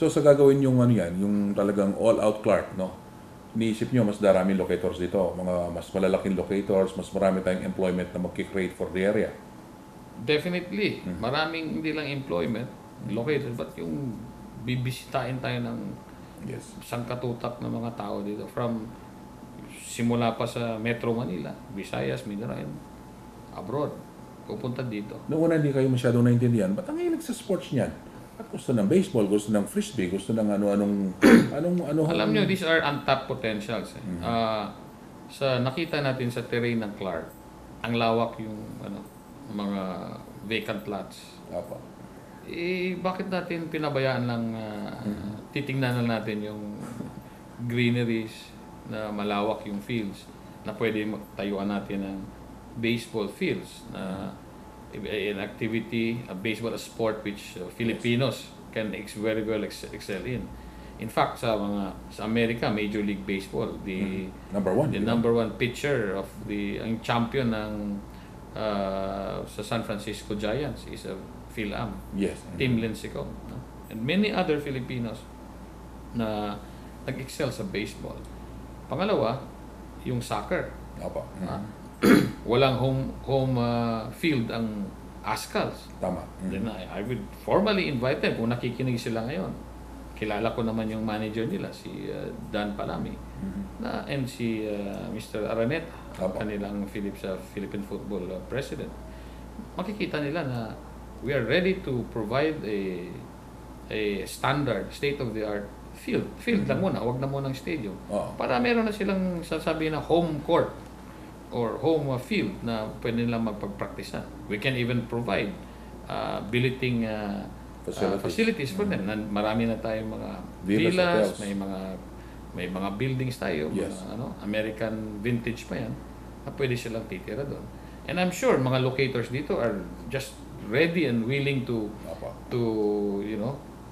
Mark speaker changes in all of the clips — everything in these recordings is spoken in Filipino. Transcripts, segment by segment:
Speaker 1: So sa gagawin yung ano yan, yung talagang all-out Clark, no? Iniisip nyo, mas daraming locators dito, mga mas malalaking locators, mas marami tayong employment na mag-create for the area.
Speaker 2: Definitely. Maraming hindi lang employment, located, but yung bibisitahin tayo ng
Speaker 1: Yes.
Speaker 2: sangkatutak ng mga tao dito. From simula pa sa Metro Manila, Visayas, Mindanao, and abroad. Pupunta dito.
Speaker 1: Noong una hindi kayo masyadong naintindihan, ba't ang hilig sa sports niyan? At gusto ng baseball, gusto ng frisbee, gusto ng ano-anong...
Speaker 2: Alam nyo, these are untapped potentials. Sa nakita natin sa terrain ng Clark, ang lawak yung mga vacant lots.
Speaker 1: Apa.
Speaker 2: Bakit natin pinabayaan lang titingnan na natin yung greeneries na malawak yung fields na pwede tayuan natin ng baseball fields na an activity, a baseball, a sport which Filipinos can very well excel in. In fact, sa America, Major League Baseball, the number one pitcher of ang champion ng sa San Francisco Giants is a Phil Am.
Speaker 1: Yes.
Speaker 2: Tim Lincecum. No? And many other Filipinos na nag-excel sa baseball. Pangalawa, yung soccer.
Speaker 1: Apa.
Speaker 2: Walang home field ang Ascals.
Speaker 1: Tama.
Speaker 2: Then I would formally invite them kung nakikinig sila ngayon. Kilala ko naman yung manager nila, si Dan Palami, and si Mr. Araneta, kanilang Philippine Football President. Makikita nila na we are ready to provide a standard, state-of-the-art field. Field lang muna, wag na muna ng stadium. Para meron na silang sasabihin na home court or home field na pwede nilang magpagpraktisan. We can even provide billeting facilities for them. Marami na tayong mga villas, may mga buildings tayo,
Speaker 1: yes.
Speaker 2: mga, American vintage pa yan, na pwede silang titira doon. And I'm sure mga locators dito are just ready and willing to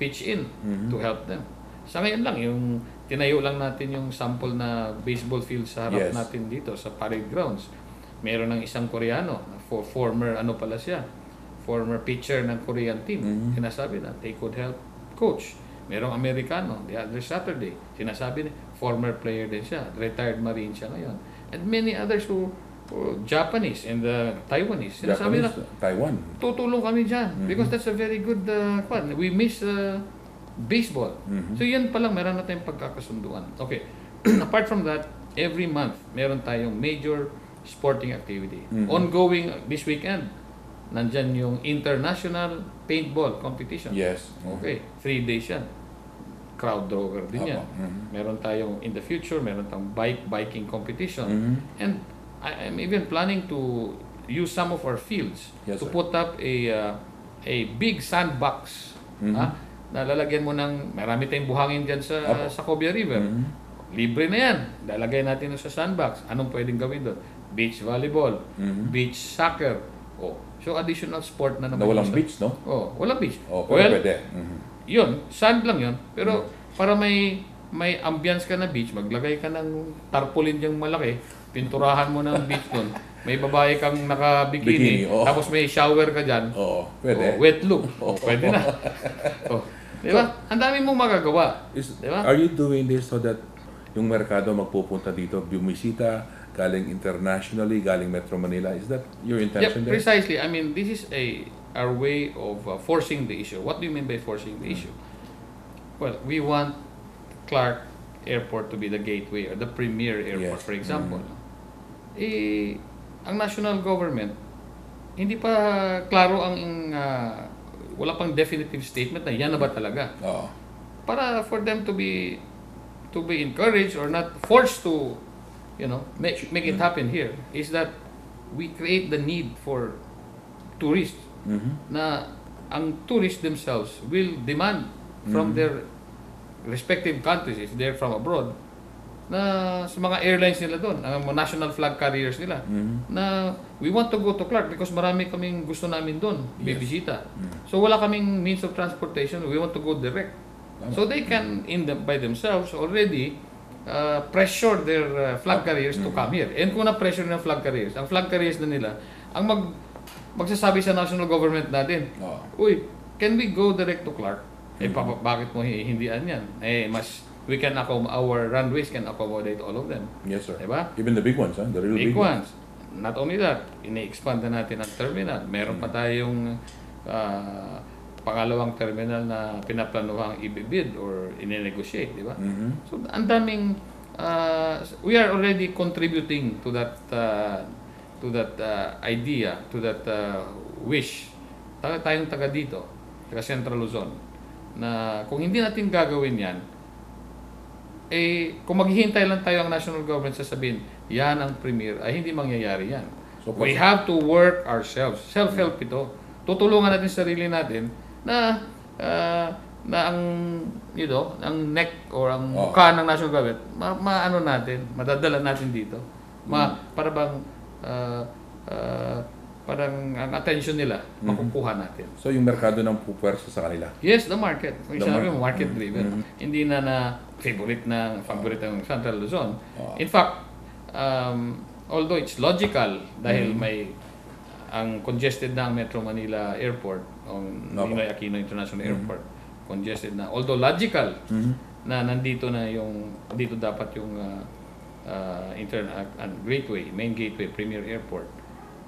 Speaker 2: pitch in to help them. Sa ngayon lang, yung tinayo lang natin yung sample na baseball field sa harap natin dito sa parade grounds. Meron ng isang Koreano, former former pitcher ng Korean team. Sinasabi na they could help coach. Merong Amerikano, the other Saturday, sinasabi na former player din siya, retired Marine siya ngayon. And many others who Japanese and Taiwanese. Sinasabi na,
Speaker 1: Taiwan.
Speaker 2: tutulong kami dyan because that's a very good we miss baseball. So yan pa lang, meron na tayong pagkakasunduan. Okay, apart from that, every month, meron tayong major sporting activity. Ongoing this weekend, nandyan yung International Paintball Competition.
Speaker 1: Yes.
Speaker 2: Okay, 3 days yan. Crowd drawer din yan. Meron tayong, in the future, meron tayong biking competition. And I'm even planning to use some of our fields to put up a big sandbox. Na lalagyan mo ng, marami tayong buhangin dyan sa Cobia River. Libre na yan. Lalagay natin sa sandbox. Anong pwedeng gawin doon? Beach volleyball, beach soccer. So additional sport na naman.
Speaker 1: Na walang beach, no?
Speaker 2: Walang beach.
Speaker 1: Pwede.
Speaker 2: Yun, sand lang yun. Pero para may ambience ka na beach, maglagay ka ng tarpaulin yung malaki, pinturahan mo ng beach doon. May babae kang naka-bikini, tapos may shower ka dyan.
Speaker 1: Pwede.
Speaker 2: Wet look. Pwede na. Diba? Ang dami mong magagawa. Diba?
Speaker 1: Are you doing this so that yung merkado magpupunta dito, bumisita, galing internationally, galing Metro Manila? Is that your intention there?
Speaker 2: Precisely. I mean, this is our way of forcing the issue. What do you mean by forcing the issue? Well, we want Clark Airport to be the gateway or the premier airport, for example. Ang national government, hindi pa klaro wala pang definitive statement na yan na ba talaga. Para for them to be encouraged or not forced to make it happen here is that we create the need for tourists na ang tourists themselves will demand from their respective countries if they're from abroad na sa mga airlines nila doon, ang national flag carriers nila, na we want to go to Clark because marami kaming gusto namin doon, bibisita. So wala kaming means of transportation, we want to go direct. So they can, by themselves, already pressure their flag carriers to come here. And kung na-pressure ng flag carriers, ang flag carriers na nila, ang magsasabi sa national government natin, uy, can we go direct to Clark? Bakit mo hindian yan? We can our runways can accommodate all of them.
Speaker 1: Yes, sir.
Speaker 2: Diba?
Speaker 1: Even the big ones, huh? The real
Speaker 2: Big ones. Not only that, ini-expand na natin ang terminal. Meron pa tayong pangalawang terminal na pinaplanuhang i-bid or i-negotiate, di ba? So, ang daming, we are already contributing to that idea, to that wish. Tayong taga dito, taga Central Luzon, na kung hindi natin gagawin yan, kung maghihintay lang tayo ang national government sasabihin, yan ang premier, ay hindi mangyayari yan. So, we have to work ourselves. Self-help ito. Tutulungan natin sarili natin na ang ang neck or ang mukha ng national government maano natin, madadala natin dito. Para bang parang ang attention nila makukuha natin.
Speaker 1: So yung merkado ng pupuwersa sa kanila.
Speaker 2: Yes, the market. Kung sabi mo market driven. Hindi na favorite ng Central Luzon. In fact, although it's logical dahil may ang congested na ang Metro Manila Airport, ang Ninoy Aquino International Airport, congested na. Although logical na nandito na dito dapat yung main gateway, Premier Airport.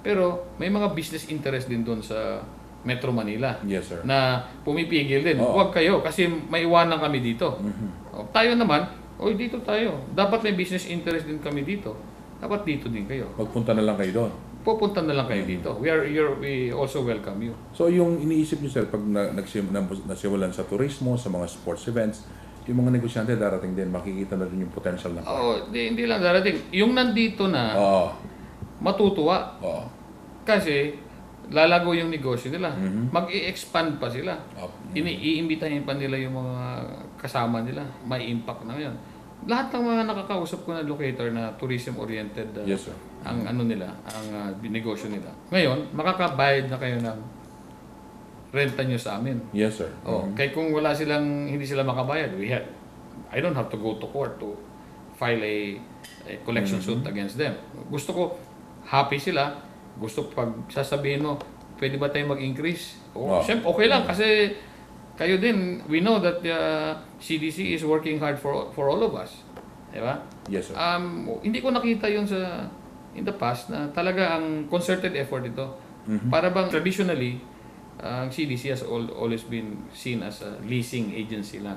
Speaker 2: Pero may mga business interest din doon sa Metro Manila.
Speaker 1: Yes, sir.
Speaker 2: Na pumipigil din. Huwag kayo kasi may iwanan kami dito. Tayo naman, dito tayo. Dapat may business interest din kami dito. Dapat dito din kayo.
Speaker 1: Magpunta na lang kayo doon.
Speaker 2: Pupunta na lang kayo dito. We also welcome you.
Speaker 1: So yung iniisip niyo, sir, pag nasimulan sa turismo, sa mga sports events, yung mga negosyante darating din, makikita na rin yung potential na.
Speaker 2: Hindi lang darating. Yung nandito na, matutuwa. Kasi lalago yung negosyo nila. Mag-i-expand pa sila. Iimbitahin pa nila yung mga kasama nila. May impact na ngayon. Lahat ng mga nakakausap ko na locator na tourism-oriented
Speaker 1: yes, sir.
Speaker 2: ang ang negosyo nila. Ngayon, makakabayad na kayo ng renta nyo sa amin.
Speaker 1: Yes, sir.
Speaker 2: Kaya kung hindi sila makabayad, I don't have to go to court to file a collection suit against them. Gusto ko, happy sila. Gusto pag sasabihin mo, pwede ba tayo mag-increase? Siyempre, okay lang kasi kayo din, we know that CDC is working hard for all of us. Diba?
Speaker 1: Yes, sir.
Speaker 2: Hindi ko nakita yun in the past na talaga ang concerted effort ito. Para bang traditionally, ang CDC has always been seen as a leasing agency lang.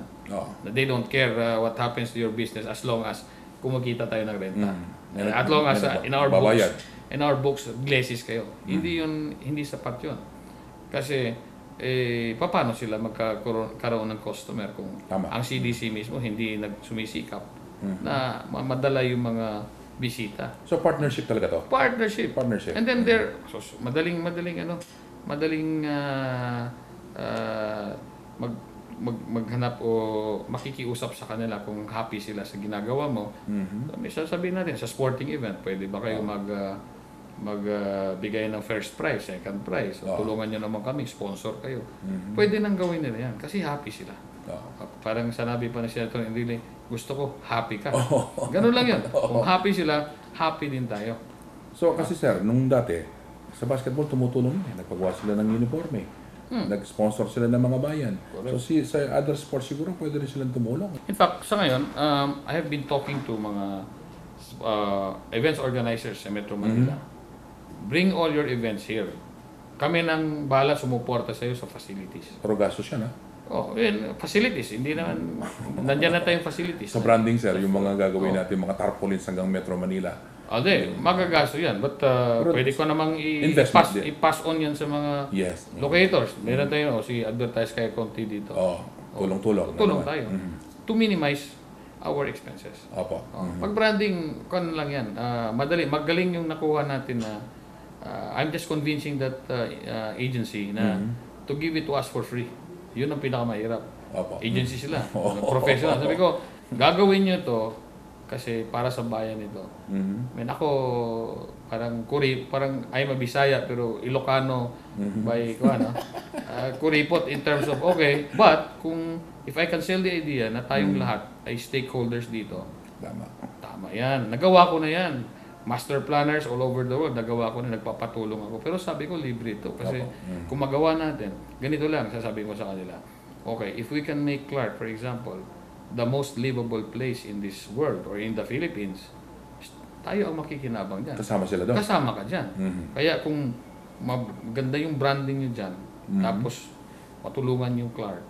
Speaker 2: They don't care what happens to your business as long as kumikita tayo ng renta. As long as in our books, glacis kayo. Hindi sapat yun. Kasi paano sila magkaroon ng customer kung ang CDC mismo hindi nagsumisikap na madala yung mga bisita.
Speaker 1: So partnership talaga to?
Speaker 2: Partnership. And then madaling maghanap o makikiusap sa kanila kung happy sila sa ginagawa mo. May sasabihin natin sa sporting event, pwede ba kayo magbigay ng first prize, second prize, tulungan nyo naman kami, sponsor kayo. Pwede nang gawin nila yan kasi happy sila. Parang sanabi pa na Senator Enrile, gusto ko happy ka. Ganun lang yan. Kung happy sila, happy din tayo.
Speaker 1: So kasi sir, nung dati sa basketball tumutulong nagpagawa sila ng uniforme. Nag-sponsor sila ng mga bayan. Correct. So sa other sports siguro pwede rin silang tumulong.
Speaker 2: In fact, sa ngayon, I have been talking to mga events organizers sa Metro Manila. Bring all your events here. Kami nang bahala sumuporta sa iyo sa facilities.
Speaker 1: Pero gastos yan, ha?
Speaker 2: Facilities. Hindi naman, nandiyan na tayong facilities.
Speaker 1: Sa branding, sir, yung mga gagawin natin, mga tarpaulins hanggang Metro Manila.
Speaker 2: Magagasto yan. But pwede ko namang i-pass on yan sa mga locators. Meron tayo, advertise kaya konti dito.
Speaker 1: Tulong-tulong.
Speaker 2: Tulong tayo. To minimize our expenses. Pag branding, lang yan. Magaling yung nakuha natin na I'm just convincing that agency na to give it to us for free. Yun ang pinakamahirap. Agency sila. Professional. Sabi ko, gagawin nyo to kasi para sa bayan ito. Ako, parang I'm a Bisaya pero Ilocano by kuripot in terms of but if I can sell the idea na tayong lahat ay stakeholders dito, tama yan. Nagawa ko na yan. Master planners all over the world, nagawa ko na, nagpapatulong ako. Pero sabi ko, libre ito. Kasi kung magawa natin, ganito lang, sasabihin ko sa kanila. Okay, if we can make Clark, for example, the most livable place in this world or in the Philippines, tayo ang makikinabang dyan.
Speaker 1: Kasama sila doon.
Speaker 2: Kasama ka dyan. Kaya kung maganda yung branding nyo dyan, tapos matulungan yung Clark,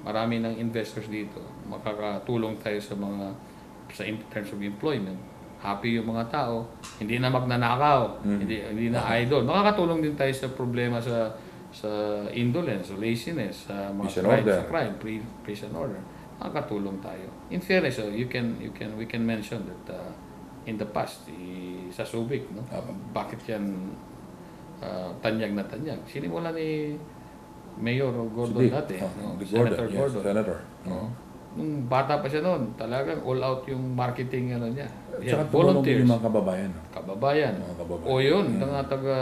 Speaker 2: marami ng investors dito, makakatulong tayo sa in terms of employment. Happy yung mga tao, hindi na magnanakaw, hindi na idle. Nakakatulong din tayo sa problema sa indolence, sa laziness, sa mga crime, prison order. Nakakatulong tayo. In fairness, we can mention that in the past, sa Subic, no? Bakit yan tanyag na tanyag? Sinimula ni Mayor Gordon dati, no? Senator Gordon.
Speaker 1: Senator.
Speaker 2: Nung bata pa siya noon, talagang all out yung marketing niya.
Speaker 1: Tsaka volunteers. Yung mga kababayan.
Speaker 2: Kababayan. O yun, mga taga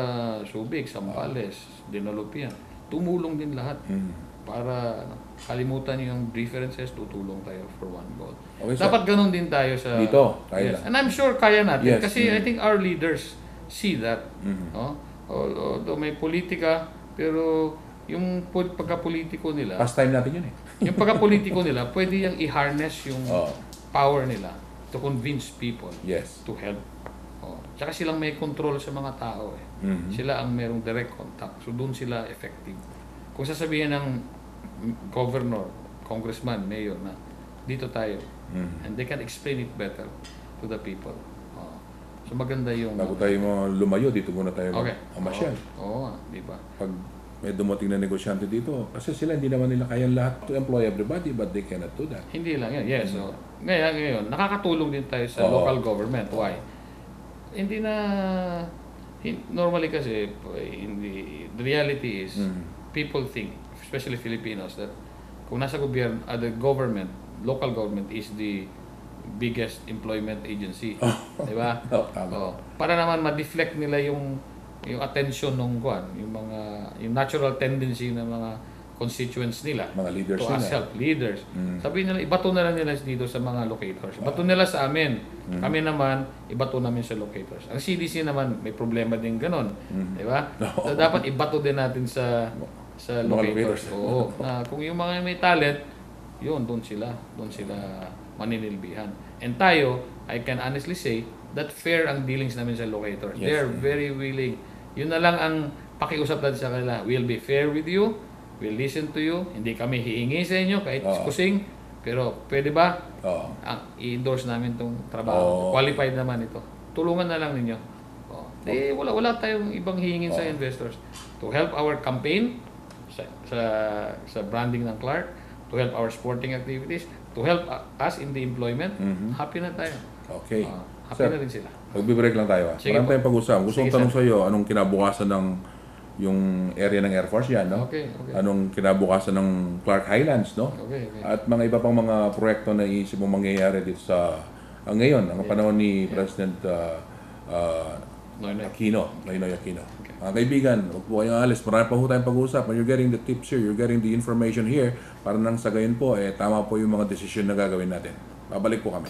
Speaker 2: Subic, Sambales, Dinalupian. Tumulong din lahat para kalimutan yung differences, tutulong tayo for one goal. Okay, dapat ganun din tayo sa...
Speaker 1: Dito, kaya
Speaker 2: yes. And I'm sure kaya natin. Yes. Kasi I think our leaders see that. No? Although may politika, pero yung pagka-politiko nila...
Speaker 1: Pastime natin yun eh.
Speaker 2: Yung pagka-politiko nila, pwede yung i-harness yung power nila to convince people to help. Tsaka silang may control sa mga tao eh. Sila ang merong direct contact. So doon sila effective. Kung sasabihin ng governor, congressman, mayor na dito tayo, and they can explain it better to the people. So maganda yung...
Speaker 1: Bago tayo lumayo, dito muna tayo mamasyal.
Speaker 2: Oo, di ba?
Speaker 1: Pag may dumating na negosyante dito, kasi sila hindi naman nila kayang lahat to employ everybody, but they cannot do that.
Speaker 2: Hindi lang yan, yes. So, ngayon, nakakatulong din tayo sa local government. Why? Hindi na... Normally kasi, the reality is, people think, especially Filipinos, that kung nasa gobyerno, the government, local government is the biggest employment agency. Di ba? Para naman ma-deflect nila yung attention ng yung natural tendency ng mga constituents nila,
Speaker 1: mga leaders
Speaker 2: to us help leaders. Sabihin nila, ibato na lang nila dito sa mga locators. Ibato nila sa amin. Kami naman, ibato namin sa locators. Ang CDC naman, may problema din ganon. Di ba? So, dapat ibato din natin sa locators. Oo. Kung yung mga may talent, yun, doon sila maninilbihan. And tayo, I can honestly say, that fair ang dealings namin sa locators. Yes, they're very willing. Yun na lang ang pakiusap natin sa kanila. We'll be fair with you. We'll listen to you. Hindi kami hihingi sa inyo kahit kusing. Pero pwede ba? I-endorse namin itong trabaho. Qualified naman ito. Tulungan na lang ninyo. Wala tayong ibang hihingin sa investors. To help our campaign, sa branding ng Clark, to help our sporting activities, to help us in the employment, happy na tayo.
Speaker 1: Okay.
Speaker 2: Happy na rin sila.
Speaker 1: Mag-break lang tayo. Marami tayong pag-usap. Gusto kong tanong sa iyo, anong kinabukasan ng yung area ng Air Force yan, no?
Speaker 2: Okay.
Speaker 1: Anong kinabukasan ng Clark Highlands, no?
Speaker 2: Okay.
Speaker 1: At mga iba pang mga proyekto na iisip mong mangyayari dito sa ngayon, ang panahon ni President Noynoy Aquino. Mga kaibigan, huwag po kayong alis. Marami pa po tayong pag-usap. When you're getting the tips here, you're getting the information here, para nang sa gayon po, tama po yung mga desisyon na gagawin natin. Babalik po kami.